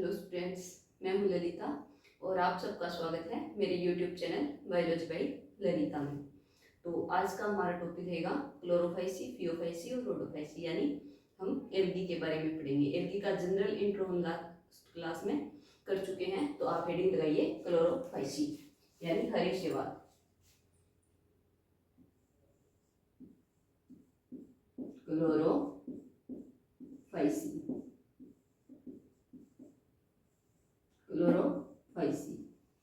Hello students, मैं हूं ललिता और आप सबका स्वागत है मेरे YouTube channel biology by Lalita में। तो आज का हमारा टॉपिक रहेगा क्लोरोफाइसी, फियोफाइसी और रोडोफाइसी, यानी हम एल्गी के बारे में पढ़ेंगे। एल्गी का जनरल इंट्रो हम लास्ट क्लास में कर चुके हैं, तो आप हेडिंग लगाइए क्लोरोफाइसी यानी हरे शैवाल। क्लोरोफाइसी, क्लोरोफाइसी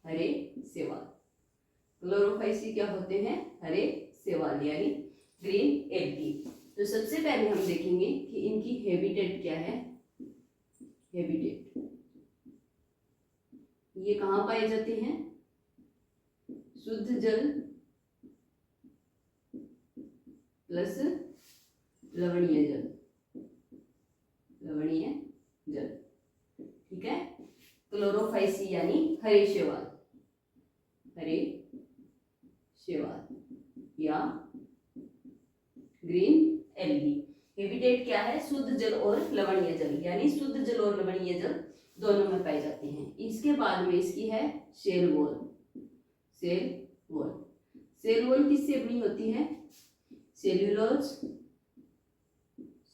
हरे शैवाल। क्लोरोफाइसी क्या होते हैं? हरे शैवाल यानी ग्रीन एल्गी। तो सबसे पहले हम देखेंगे कि इनकी हैबिटेट क्या है। हैबिटेट, ये कहाँ पाए जाते हैं? शुद्ध जल प्लस लवणीय जल, लवणीय जल। ठीक है, क्लोरोफाइसी यानी हरे शैवाल, हरे शैवाल या ग्रीन एल्गी। हैबिटेट क्या है? शुद्ध जल और लवणीय जल, यानी शुद्ध जल और लवणीय जल दोनों में पाए जाते हैं। इसके बाद में इसकी है cell wall. Cell wall, cell wall किससे बनी होती है? सेल्यूलोज,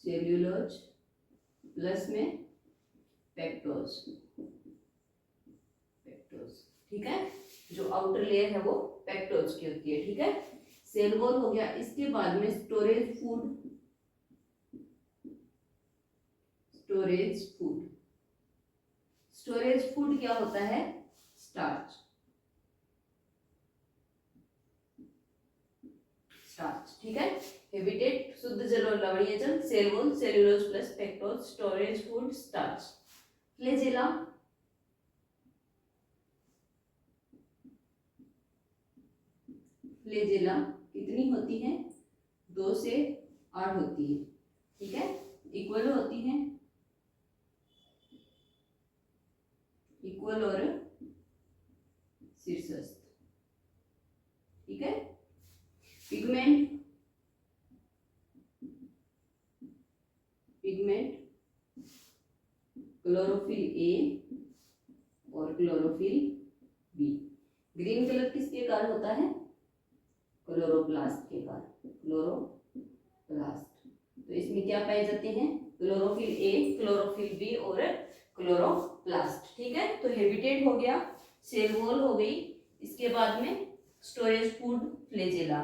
सेल्यूलोज प्लस में पेक्टोज, पेक्टोज। ठीक है, जो आउटर लेयर है वो पेक्टोज की होती है। ठीक है, सेल वॉल हो गया। इसके बाद में storage food, storage food. Storage food क्या होता है? Starch, starch. ठीक है, हैबिटेट शुद्ध जल और लवणीय जल, cell wall, cellulose plus pectose, storage food, starch. Flagella, flagella कितनी होती है? 2 से 8 होती है। ठीक है, इक्वल होती है, इक्वल और शीर्षस्थ। ठीक है, पिगमेंट, पिगमेंट क्लोरोफिल ए और क्लोरोफिल बी। ग्रीन कलर किसके कारण होता है? क्लोरोप्लास्ट के कारण, क्लोरोप्लास्ट। तो इसमें क्या पाए जाते हैं? क्लोरोफिल ए, क्लोरोफिल बी और क्लोरोप्लास्ट। ठीक है, तो हैबिटेट हो गया, सेल वॉल हो गई, इसके बाद में स्टोरेज फूड, फ्लैजेला।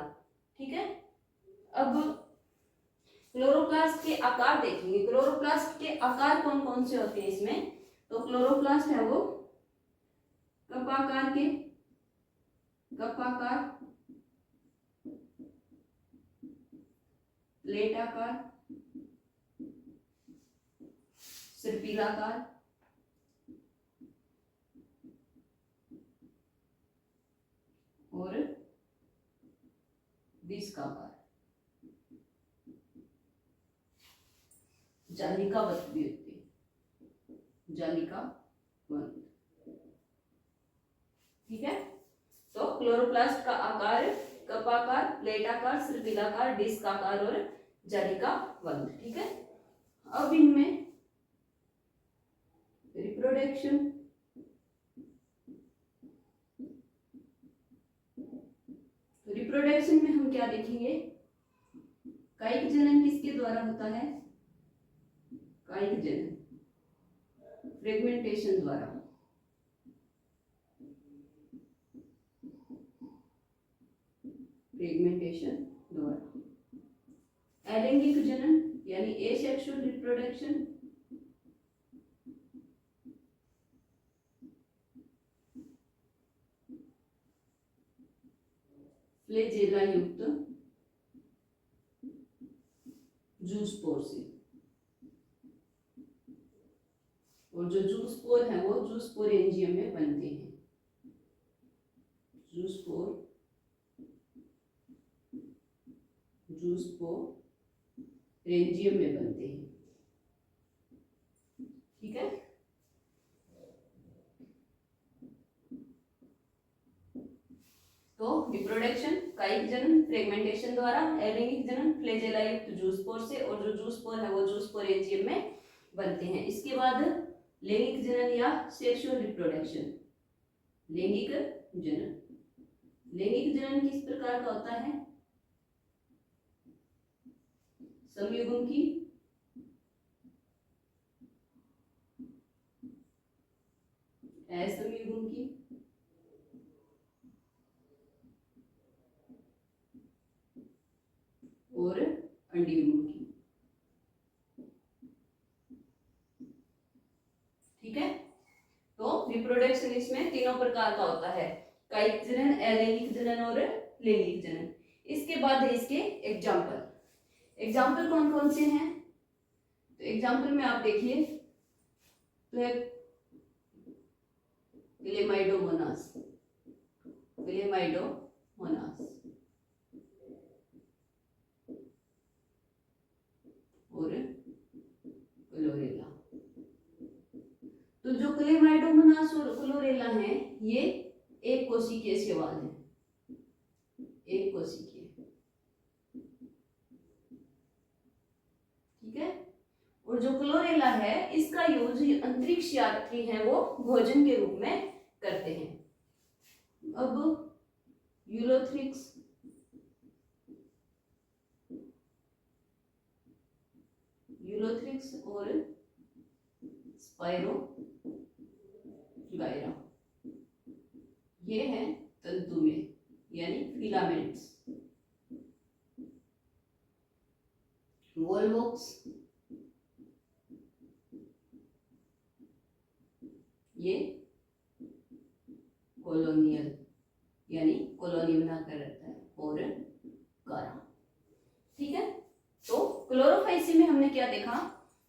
ठीक है, अब क्लोरोप्लास्ट के आकार देखेंगे। क्लोरोप्लास्ट के आकार कौन कौन से होते हैं इसमें? तो क्लोरोप्लास्ट है वो कप आकार के, कप आकार, प्लेट आकार, सर्पिलाकार, और डिस्काकार, जालिकावत भी होती है, जालिकावत। ठीक है, तो क्लोरोप्लास्ट का आकार कपाकार, प्लेटाकार, सर्पिलाकार, डिस्काकार और जालिकावत। ठीक है, अब इनमें रिप्रोडक्शन, रिप्रोडक्शन में हम क्या देखेंगे? कायिक जनन किसके द्वारा होता है? कायिक जनन फ्रेगमेंटेशन द्वारा, फ्रेगमेंटेशन द्वारा। अलैंगिक जनन यानी एसेक्सुअल रिप्रोडक्शन, फ्लैजेला युक्त जूस्पोर से, और जो जूस्पोर है वो जूस्पोरेंजियम में बनते हैं, जूस्पोर, जूस्पोरेंजियम में बनते हैं। ठीक है, तो रिप्रोडक्शन कायिक जनन फ्रेगमेंटेशन द्वारा, अलैंगिक जनन फ्लैजेला युक्त जूस्पोर से, और जो जूस्पोर है वो जूस्पोरेंजियम में बनते हैं। इसके बाद लैंगिक जनन या सेक्सुअल रिप्रोडक्शन। लैंगिक जनन, लैंगिक जनन किस प्रकार का होता है? समयुग्म असमयुग्म की, और अंडयुग्म की। ठीक है, तो रिप्रोडक्शन इसमें तीनों प्रकार का होता है, कायिक जनन, अलैंगिक जनन और लैंगिक जनन। इसके बाद है इसके एग्जाम्पल। एग्जाम्पल कौन कौन से हैं? तो एग्जाम्पल में आप देखिए तो है क्लेमाइडोमोनास, क्लेमाइडोमोनास और क्लोरेला। तो जो क्लेमाइडोमोनास और क्लोरेला हैं ये एक कोशिकीय शैवाल है, एक कोशिकीय। ठीक है, और जो क्लोरेला है इसका यूज अंतरिक्ष यात्री हैं वो भोजन के रूप में करते हैं। अब यूलोथ्रिक्स, यूलोथ्रिक्स और स्पाइरो गायरा, ये है तंतुमय यानी फिलामेंट्स। वोल्वोक्स, ये कॉलोनियल यानी कॉलोनी बनाकर रहता है, और कारा। ठीक है, तो क्लोरोफाइसी में हमने क्या देखा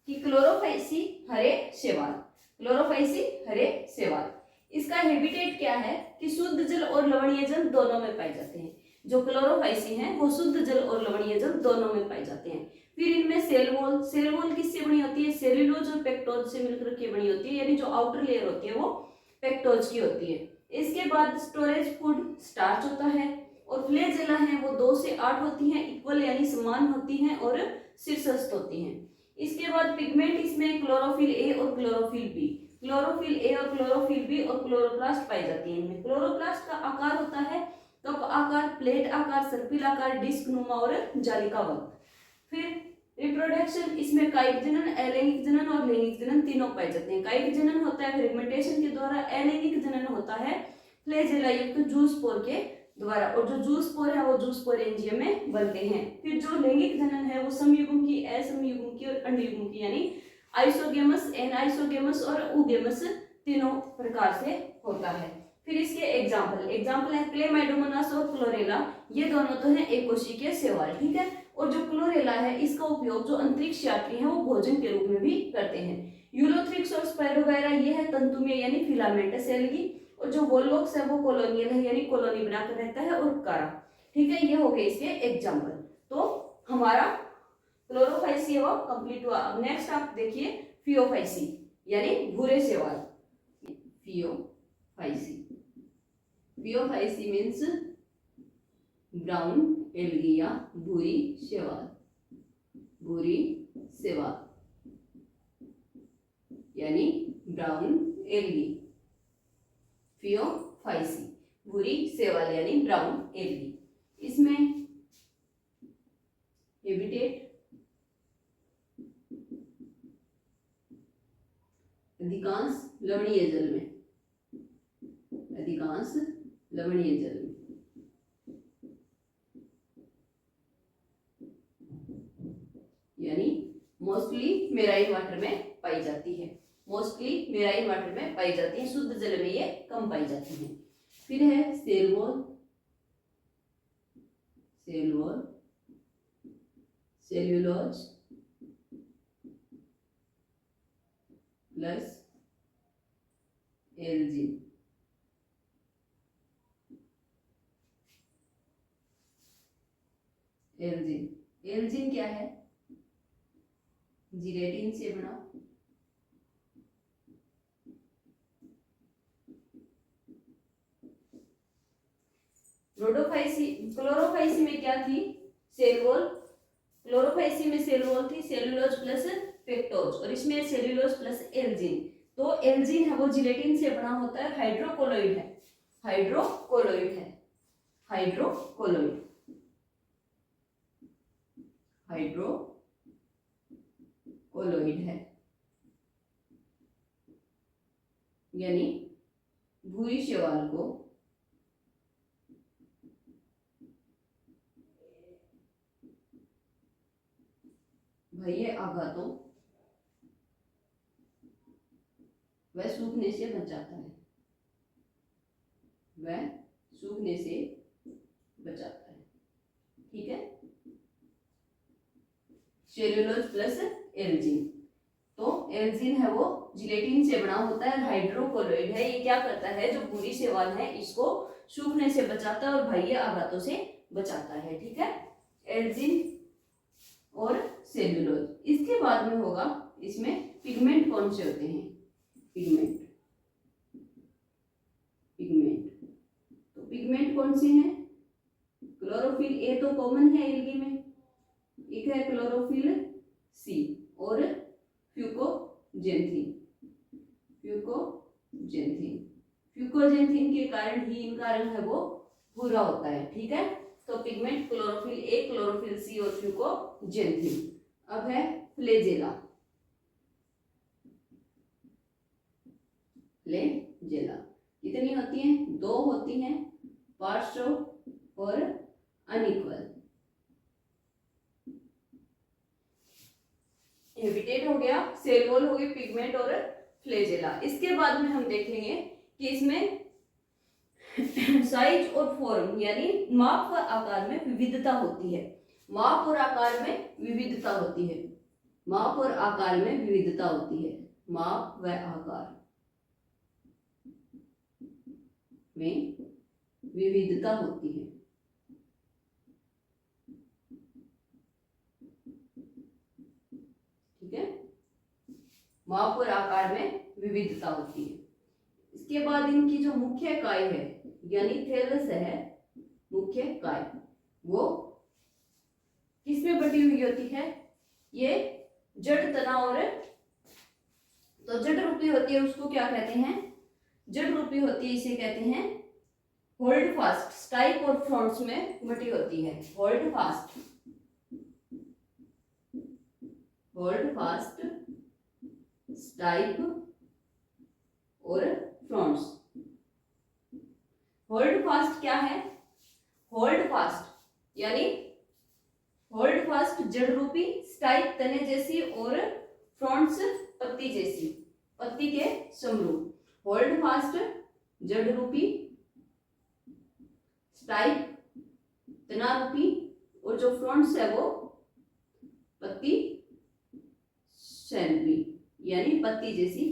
कि क्लोरोफाइसी हरे शैवाल, क्लोरोफाइसी हरे शैवाल, इसका हैबिटेट क्या है कि शुद्ध जल और लवणीय जल दोनों में पाए जाते हैं। जो क्लोरोफाइसी हैं वो शुद्ध जल और लवणीय जल दोनों में पाए जाते हैं। फिर इनमें सेल वॉल, सेल वॉल किससे बनी होती है? सेल्यूलोज और पेक्टोज से मिलकर के बनी होती है, यानी जो आउटर लेयर होती है वो पेक्टोज की होती है। इसके बाद स्टोरेज फूड स्टार्च होता है, और फ्लैजेला है वो 2 से 8 होती हैं, इक्वल यानी समान होती हैं और शीर्षस्थ होती हैं। इसके बाद पिगमेंट इसमें क्लोरोफिल ए और क्लोरोफिल बी, क्लोरोफिल ए और क्लोरोफिल बी और क्लोरोप्लास्ट पाई जाती है। इनमें क्लोरोप्लास्ट का आकार होता है कप आकार, प्लेट आकार, सर्पिल आकार, डिस्क नुमा और जालिकावत। फिर रिप्रोडक्शन, इसमें कायिक जनन, अलैंगिक जनन और लैंगिक जनन तीनों पाए जाते हैं। कायिक जनन होता है फ्रेगमेंटेशन के द्वारा, अलैंगिक जनन होता है फ्लैजेला युक्त जूस्पोर के द्वारा, और जो जूस्पोर है वो जूस्पोरेंजियम में बनते हैं। फिर जो लैंगिक जनन है वो समयुग्म की, असमयुग्म की और अंडयुग्म की, यानी आइसोगेमस, एनाइसोगेमस और ऊगेमस तीनों प्रकार से होता है। फिर इसके एग्जाम्पल, एग्जाम्पल है क्लेमाइडोमोनास और क्लोरेला, ये दोनों तो है एक कोशिकीय शैवाल। ठीक है, और जो क्लोरेला है इसका उपयोग जो अंतरिक्ष यात्री हैं वो भोजन के रूप में भी करते हैं। यूलोथ्रिक्स और स्पाइरोगायरा ये है तंतुमय यानी फिलामेंटस सेल की, और जो वोल्वोक्स है वो कॉलोनियल है यानी कॉलोनी बनाकर रहता है, और कारा। ठीक है, ये हो गए इसके एग्जाम्पल। तो हमारा क्लोरोफाइसी वो कंप्लीट हुआ। अब नेक्स्ट आप देखिए फियोफाइसी यानी भूरे शैवाल। Phaeophyceae, Phaeophyceae means brown algae या भूरी शैवाल, भूरी शैवाल यानी ब्राउन एल्गी। फियोफाइसी भूरी शैवाल यानी ब्राउन एल्गी। इसमें हैबिटेट अधिकांश लवणीय जल में, अधिकांश लवणीय जल में, यानी मोस्टली मेराइन वाटर में पाई जाती है, मोस्टली मेराइन वाटर में पाई जाती है, शुद्ध जल में ये कम पाई जाती है। फिर है cell wall, cell wall, cellulose plus algin, algin, algin क्या है? जिलेटिन से बना रोडोफाइसी, क्लोरोफाइसी में क्या थी? सेल वॉल, क्लोरोफाइसी में सेल वॉल थी, सेल्यूलोज प्लस पेक्टोज, और इसमें सेल्यूलोज प्लस एल्जिन। तो एल्जीन है वो जिलेटिन से बना होता है, हाइड्रोकोलोइड है, हाइड्रोकोलोइड है, हाइड्रोकोलोइड, हाइड्रोकोलोइड है, यानी भूरी शैवाल को बाह्य आघातों वह सूखने से बचाता है, वह सूखने से बचाता है। ठीक है, सेल्यूलोज प्लस एल्जीन, तो एल्जीन है वो जिलेटिन से बना होता है, हाइड्रोकोलोइड है, ये क्या करता है, जो भूरी शैवाल है इसको सूखने से बचाता है और बाह्य आघातों से बचाता है। ठीक है, एल्जीन और सेल्यूलोज। इसके बाद में होगा इसमें पिगमेंट कौन से होते हैं, पिगमेंट, पिगमेंट, तो पिगमेंट कौन से हैं, क्लोरोफिल ए तो कॉमन है एल्गी में, एक है क्लोरोफिल सी और फ्यूकोजेंथिन, फ्यूकोजेंथिन, फ्यूकोजेंथिन के कारण ही इनका रंग है वो भूरा होता है। ठीक है, तो pigment chlorophyll A, chlorophyll C और फ्यूकोजेंथिन। अब है फ्लेजेला, फ्लेजेला कितनी होती हैं, 2 होती हैं, पार्श्व और अनइक्वल। हैबिटेट हो गया, सेल वॉल हो गई, पिगमेंट और फ्लेजेला। इसके बाद में हम देखेंगे कि इसमें साइज और फॉर्म यानी माप और आकार में विविधता होती है, माप और आकार में विविधता होती है, माप और आकार में विविधता होती है, माप व आकार में विविधता होती है। ठीक है, माप और आकार में विविधता होती है। इसके बाद इनकी जो मुख्य काय है यानी थैलस है, मुख्य काय वो किसमें बटी हुई होती है, ये जड़ तना और, तो जड़ रूपी होती है उसको क्या कहते हैं, जड़ रूपी होती है इसे कहते हैं होल्ड फास्ट, स्टाइप और फ्रॉन्ट्स में बटी होती है, hold fast, hold fast, stipe और फ्रॉन्ट्स। होल्ड फास्ट क्या है, होल्ड फास्ट यानी होल्ड फास्ट जड़ रूपी, स्टाइप तने जैसी और फ्रॉन्ट्स पत्ती जैसी, पत्ती के समरूप। होल्ड फास्ट जड़ रूपी, स्टाइप तना रूपी और जो फ्रॉन्ट्स है वो पत्ती सैनवी यानी पत्ती जैसी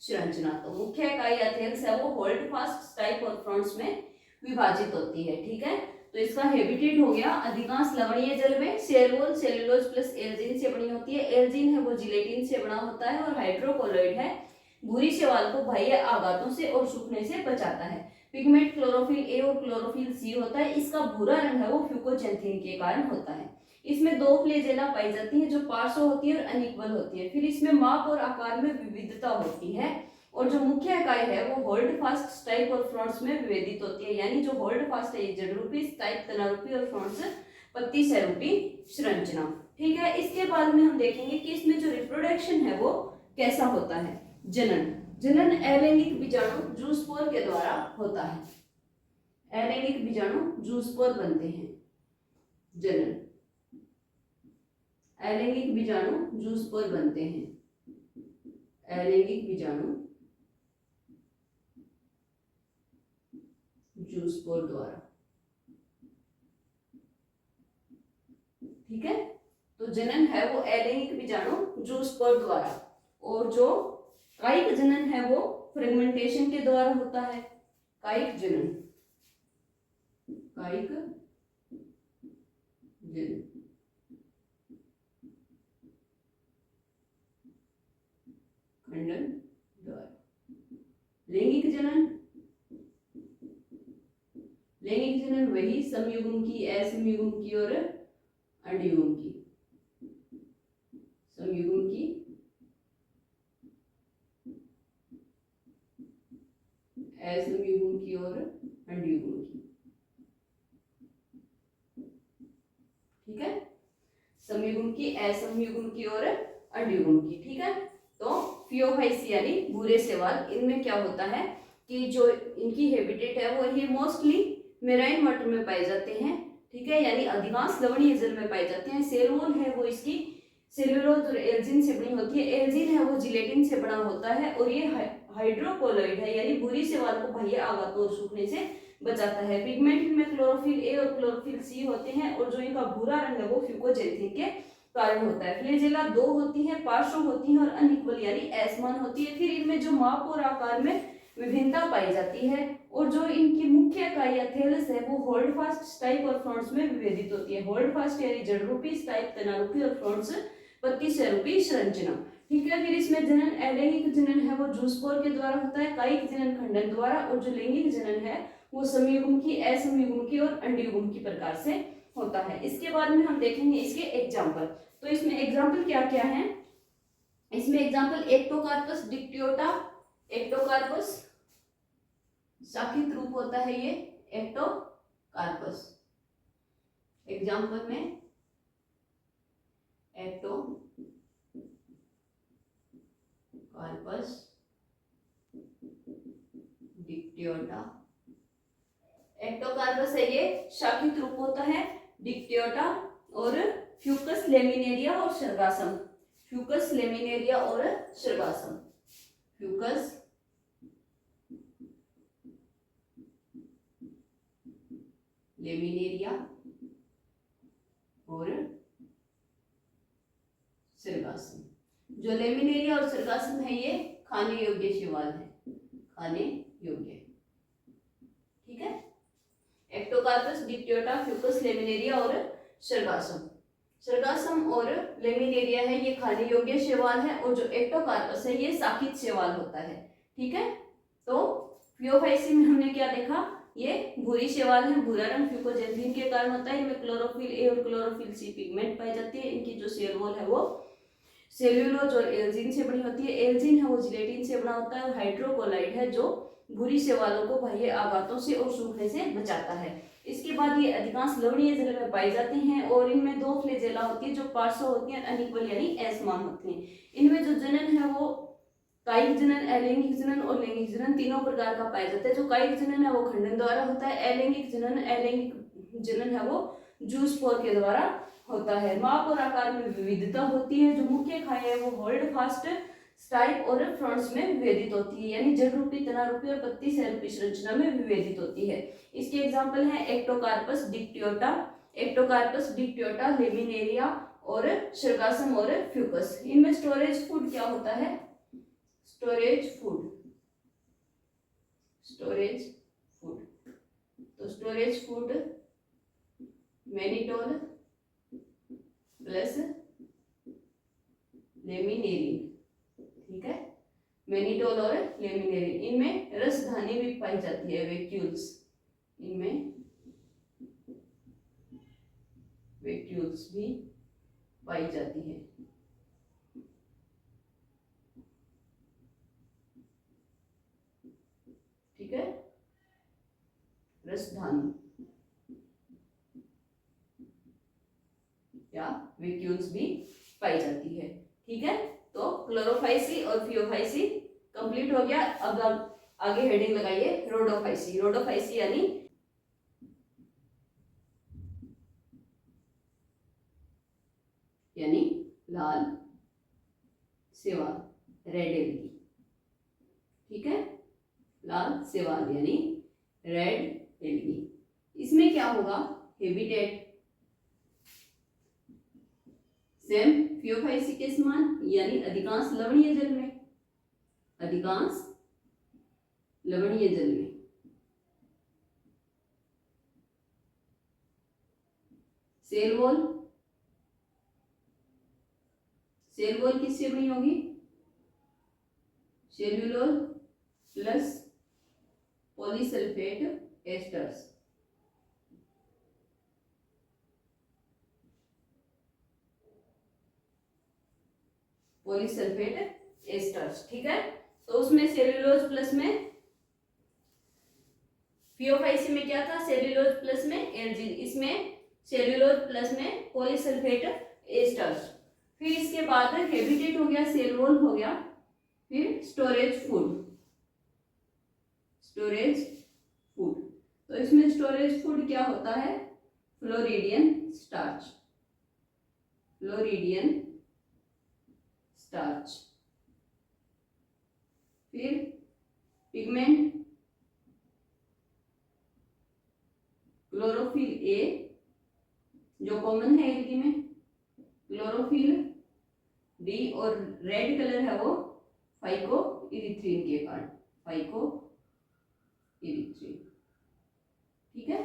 संरचना। तो मुख्य इकाई एथेल्स है वो होल्ड फास्ट, स्टाइप और फ्रॉन्ट्स में विभाजित होती है। ठीक है, तो इसका हैबिटेट हो गया अधिकांश लवणीय जल में, cell wall cellulose plus Elgin से बनी होती है, एल्जीन है वो जिलेटिन से बना होता है और हाइड्रोकोलोइड है, भूरी शैवाल को बाह्य आघातों से और सूखने से बचाता है। पिगमेंट क्लोरोफिल ए और क्लोरोफिल सी होता है, इसका भूरा रंग है वो फ्यूकोजेंथिन के कारण होता है। इसमें 2 फ्लेजेला पाई जाती है जो पार्श्व होती है और अनइक्वल होती है। फिर इसमें माप और आकार में विविधता होती है और जो मुख्य इकाई है वो होल्ड फास्ट, स्टाइप और फ्रॉन्ट्स में विभेदित होती है, यानी जो होल्ड फास्ट है ये जड़ रूपी, स्टाइप तना रूपी और फ्रॉन्ट्स पत्ती सरूपी संरचना। ठीक है, इसके बाद में हम देखेंगे कि इसमें जो रिप्रोडक्शन है वो कैसा होता है। जनन, जनन अलैंगिक बीजाणु जूस्पोर के द्वारा होता है, अलैंगिक बीजाणु जूस्पोर बनते हैं। जनन, अलैंगिक बीजाणु जूस्पोर बनते हैं, अलैंगिक बीजाणु जूस्पोर द्वारा। ठीक है, तो जनन है वो अलैंगिक बीजाणु जूस्पोर द्वारा, और जो कायिक जनन है वो फ्रेगमेंटेशन के द्वारा होता है। कायिक जनन, कायिक जनन, खंडन द्वारा। लैंगिक जनन, लैंगिक जनन वही समयुग्म की, असमयुग्म की और अंडयुग्म की, समयुग्म की की, असमयुग्म की और अंडयुग्म की। ठीक है, तो फियोफाइसी यानी भूरे शैवाल, इनमें क्या होता है कि जो इनकी हैबिटेट है वो ये मोस्टली मेराइन वाटर में पाए जाते हैं। ठीक है, यानी अधिकांश लवणीय जल में पाए जाते हैं। सेल वॉल है वो इसकी सेल्यूलोज और एल्जिन से बनी होती है। एल्जिन है वो जिलेटिन से बना होता है और ये हाइड्रोकोलोइड है, यानी भूरी शैवाल को बाह्य आघातों और सूखने से बचाता है। पिगमेंट में क्लोरोफिल ए और क्लोरोफिल सी होते हैं और जो इनका भूरा रंग है वो फ्यूकोजेंथिन के कारण होता है। फ्लैजेला दो होती है, पार्श्व होती है और अनइक्वल यानी असमान होती है। फिर इनमें जो माप और आकार में विभिन्नता पाई जाती है और जो इनकी मुख्य इकाई या थैलस है वो होल्ड फास्ट, स्टाइप और फ्रॉन्ट्स में विभेदित होती है। होल्ड फास्ट यानी जड़ रूपी, स्टाइप तना रूपी और फ्रॉन्ट्स पत्ती स्वरूपी संरचना। ठीक है, फिर इसमें जनन अलैंगिक जनन है वो जूस्पोर के द्वारा होता है, कायिक जनन खंडन द्वारा, और जो लैंगिक जनन है वो समयुग्म की, असमयुग्म की और अंडयुग्म की प्रकार से होता है। इसके बाद में हम देखेंगे इसके एग्जाम्पल। तो इसमें एग्जाम्पल क्या क्या है, इसमें एग्जाम्पल एक्टोकार्पस डिक्टियोटा, एक्टोकार्पस शाखित रूप होता है ये एक्टोकार्पस। एग्जाम्पल में एक्टोकार्पस डिक्टियोटा, एक्टोकार्पस है ये शाखित रूप होता है डिक्टियोटा, और फ्यूकस लेमिनेरिया और सर्गासम, फ्यूकस लेमिनेरिया और सर्गासम, फ्यूकस लेमिनेरिया और सर्गासम। जो लेमिनेरिया और सर्गासम है ये खाने योग्य शैवाल है, खाने योग्य। ठीक है, एक्टोकार्पस डिक्टियोटा, फ्यूकस लेमिनेरिया और सर्गासम। सर्गासम और लेमिनेरिया है ये खाने योग्य शैवाल है और जो एक्टोकार्पस है ये शाखित शैवाल होता है। ठीक है, तो फियोफाइसी में हमने क्या देखा, ये भूरी शैवाल है, भूरा रंग फ्यूकोजेंथिन के कारण होता है। इनमें क्लोरोफिल ए और क्लोरोफिल सी पिगमेंट पाई जाती है। इनकी जो सेल वॉल है वो सेल्यूलोज और एल्जिन से बनी होती है। एल्जिन है वो जिलेटिन से बना होता है और हाइड्रोकोलाइड है जो भूरी शैवालों को बाह्य आघातों से और सूखने से बचाता है। इसके बाद ये अधिकांश लवणीय जल में पाए जाते हैं और इनमें दो फ्लैजेला होती है जो पार्श्व होती है, अनइक्वल यानी असमान होती हैं। इनमें जो जनन है वो कायिक जनन, अलैंगिक जनन और लैंगिक जनन तीनों प्रकार का पाया जाता है। जो कायिक जनन है वो खंडन द्वारा होता है। अलैंगिक जनन है वो जूस्पोर के द्वारा होता है। माप और आकार में विविधता होती है। जो मुख्य खाई है वो होल्ड फास्ट, स्टाइप और फ्रॉन्ट्स में विभेदित होती है, यानी जड़ रूपी, तना रूपी और पत्ती स्वरूपी संरचना में विभेदित होती है। इसके एग्जाम्पल है Ectocarpus Dictyota, Ectocarpus Dictyota, laminaria और सर्गासम और फ्यूकस। इनमें स्टोरेज फूड क्या होता है, स्टोरेज फूड, स्टोरेज फूड, तो storage food mannitol plus laminarin. ठीक है, मैनिटोल और लेमिनेरिन, इनमें रसधानी भी पाई जाती है, वैक्यूल्स, इनमें वैक्यूल्स भी पाई जाती है। ठीक है, रसधानी या वैक्यूल्स भी पाई जाती है। ठीक है, तो क्लोरोफाइसी और फियोफाइसी कंप्लीट हो गया। अब आगे हेडिंग लगाइए रोडोफाइसी। रोडोफाइसी यानी लाल शैवाल, रेड एल्गी। ठीक है, लाल शैवाल यानी रेड एल्गी। इसमें क्या होगा, हैबिटेट सेम फियोफाइसी के समान, यानी अधिकांश लवणीय जल में, अधिकांश लवणीय जल में। सेल वॉल, सेल वॉल किससे बनी होगी, cellulose plus polysulphate asters. Polysulphate asters. ठीक है, तो उसमें सेल्यूलोज प्लस में, फियोफाइसी में क्या था, सेल्यूलोज प्लस में एल्जिन, इसमें सेल्यूलोज प्लस में पॉलीसल्फेट एस्टर्स। फिर इसके बाद हैबिटेट हो गया, सेल वॉल हो गया, फिर स्टोरेज फूड। स्टोरेज फूड, तो इसमें स्टोरेज फूड क्या होता है? Floridean starch. Floridean starch. फिर पिगमेंट, क्लोरोफिल ए जो कॉमन है एल्गी में, क्लोरोफिल डी, और रेड कलर है वो फाइको इरिथ्रिन के कारण, फाइको इरिथ्रिन। ठीक है।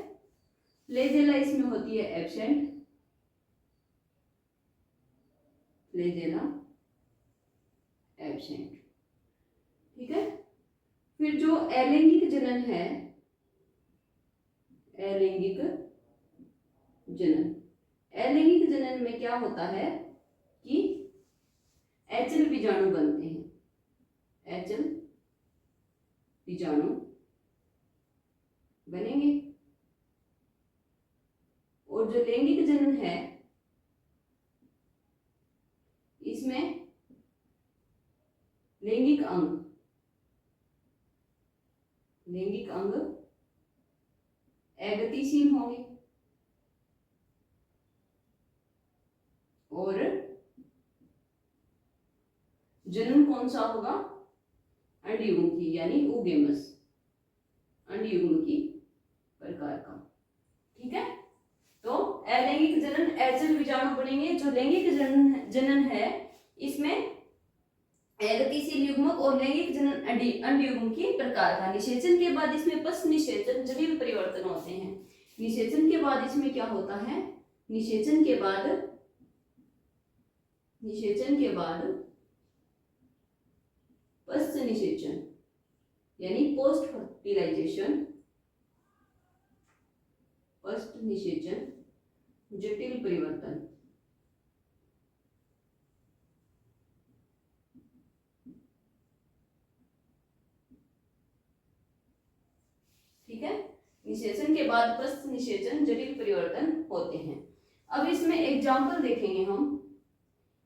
फ्लैजेला इसमें होती है एब्सेंट, फ्लैजेला एब्सेंट। ठीक है। फिर जो अलैंगिक जनन है, अलैंगिक जनन, अलैंगिक जनन में क्या होता है कि एचएल बीजाणु बनते हैं, एचएल बीजाणु बनेंगे। और जो लैंगिक जनन है इसमें लैंगिक अंग, लैंगिक अंग अगतिशील होंगे और जनन कौन सा होगा? अंडयुग्मकी यानी ओगेमस, अंडयुग्मकी प्रकार का। ठीक है। तो अलैंगिक जनन एचएल बीजाणु बनेंगे। जो लैंगिक जनन है इसमें अगतिशील युग्मक और लैंगिक जनन अंडयुग्मकी प्रकार का। निषेचन के बाद इसमें पश्च निषेचन जटिल परिवर्तन होते हैं। निषेचन के बाद इसमें क्या होता है? निषेचन के बाद पश्च निषेचन यानी पोस्ट फर्टिलाइजेशन, पश्च निषेचन जटिल परिवर्तन। ठीक है। निषेचन के बाद पश्च निषेचन जटिल परिवर्तन होते हैं। अब इसमें एग्जाम्पल देखेंगे हम।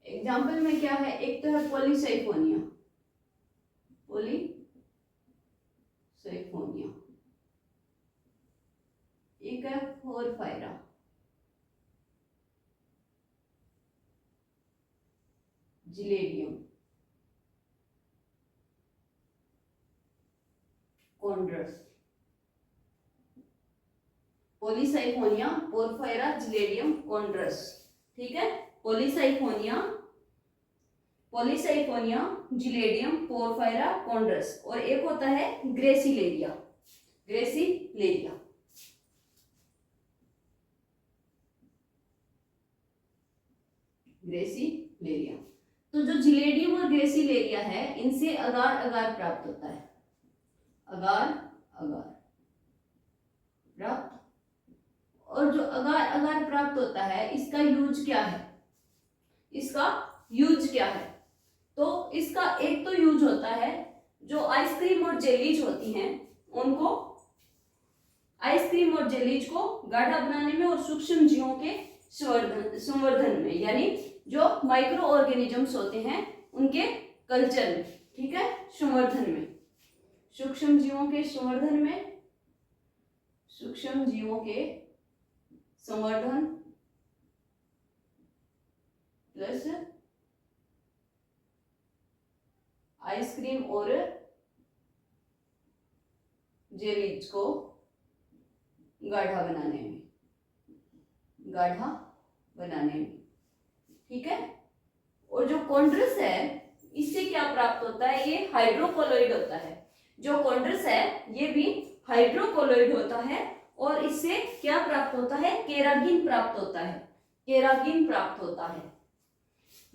एग्जाम्पल में क्या है? एक तो है पॉलीसाइफोनिया, पॉलीसाइफोनिया, एक है porphyra, gelidium, chondrus. Polysiphonia, porphyra, gelidium, chondrus. ठीक है। Polysiphonia, gelidium, porphyra, chondrus. और एक होता है ग्रेसिलेरिया, ग्रेसिलेरिया। ग्रेसिलेरिया। तो जो जिलेडियम और ग्रेसिलेरिया है इनसे अगार अगार प्राप्त होता है, अगार अगार प्राप्त। और जो अगार अगार प्राप्त होता है इसका यूज क्या है? इसका यूज क्या है? तो इसका एक तो यूज होता है जो आइसक्रीम और जेलीज होती हैं उनको, आइसक्रीम और जेलीज को गाढ़ा बनाने में और सूक्ष्म जीवों के संवर्धन में, यानी जो माइक्रो ऑर्गेनिजम्स होते हैं उनके कल्चर में। ठीक है। संवर्धन में, सूक्ष्म जीवों के संवर्धन में, सूक्ष्म जीवों के संवर्धन प्लस आइसक्रीम और जेलीज को गाढ़ा बनाने में, गाढ़ा बनाने में। ठीक है। और जो कॉन्ड्रस है इससे क्या प्राप्त होता है? ये हाइड्रोकोलोइड होता है। जो कॉन्ड्रस है ये भी हाइड्रोकोलोइड होता है और इससे क्या प्राप्त होता है? केराटिन प्राप्त होता है, केराटिन प्राप्त होता है।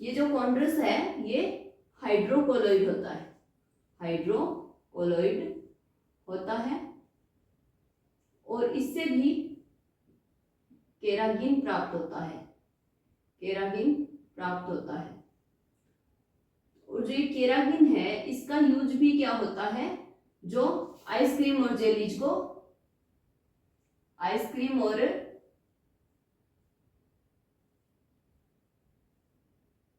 ये जो कॉन्ड्रस है ये हाइड्रोकोलोइड होता है, हाइड्रोकोलोइड होता है और इससे भी केराटिन प्राप्त होता है, केराटिन प्राप्त होता है। और जो ये केराटिन है इसका यूज भी क्या होता है? जो आइसक्रीम और जेलीज को, आइसक्रीम और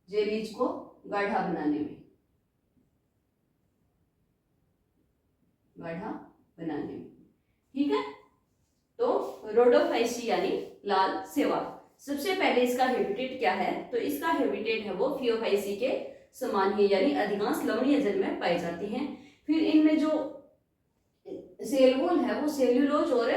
जेलीज को गाढ़ा बनाने में, गाढ़ा बनाने में। ठीक है, तो रोडोफाइसी यानी लाल शैवाल। सबसे पहले इसका हैबिटेट क्या है, तो इसका हैबिटेट है वो फियोफाइसी के समान ही, यानी अधिकांश लवणीय जल में पाई जाती हैं। फिर इनमें जो सेल वॉल है वो सेल्यूलोज और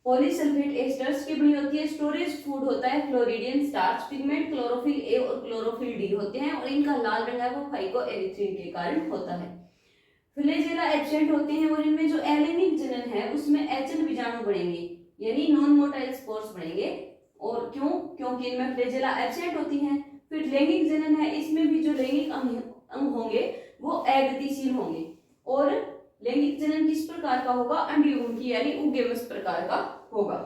पॉलीसल्फेट एस्टर्स की बनी होती है। स्टोरेज फूड होता है floridean starch. Pigment chlorophyll A और क्लोरोफिल डी होते हैं और इनका लाल रंग है वो फाइकोएरिथ्रिन के कारण होता है। फ्लैजेला एब्सेंट होते हैं और इनमें जो एलेनिक जनन है उसमें एचएल बीजाणु बढ़ेंगे, यानी नॉन मोटाइल स्पोर्स बढ़ेंगे। और क्यों, क्योंकि इनमें फ्लैजेला एब्सेंट होती हैं। फिर लैंगिक जनन है, इसमें भी जो लैंगिक अंग होंगे वो अगतिशील होंगे। और लैंगिक जनन किस प्रकार का होगा, अंडयुग्म यानी उगेवस प्रकार का होगा।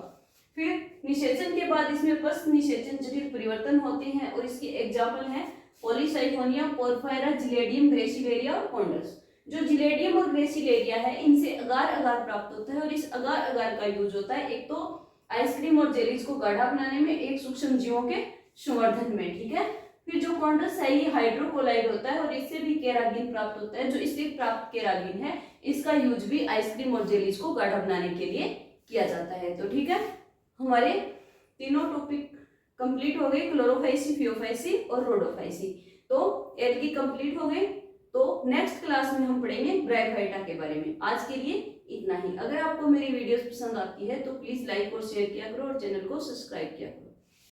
फिर निषेचन के बाद इसमें पश्च निषेचन जटिल परिवर्तन होते हैं और इसके एग्जाम्पल हैं पॉलीसाइफोनिया, पोरफायरा, जिलेडियम, ग्रेसिलेरिया और कॉन्डस। जो जिलेडियम और ग्रेसिलेरिया है इनसे अगार अगार प्राप्त होता है और इस अगार अगार का यूज होता है एक तो आइसक्रीम और जेलीज को गाढ़ा बनाने में, एक सूक्ष्म जीवों के संवर्धन में। ठीक है, फिर जो कॉन्डस है ये हाइड्रोकोलाइड होता है और इससे भी केराटिन प्राप्त होता है। जो इससे प्राप्त केराटिन है इसका यूज भी आइसक्रीम और जेलीज को गाढ़ा बनाने के लिए किया जाता है। तो ठीक है, हमारे तीनों टॉपिक कंप्लीट हो गए, क्लोरोफाइसी, फियोफाइसी और रोडोफाइसी। तो एल्गी कंप्लीट हो गए। तो नेक्स्ट क्लास में हम पढ़ेंगे ब्रैकफाइटा के बारे में। आज के लिए इतना ही। अगर आपको मेरी वीडियोस पसंद आती है तो प्लीज लाइक और शेयर किया करो और चैनल को सब्सक्राइब किया करो।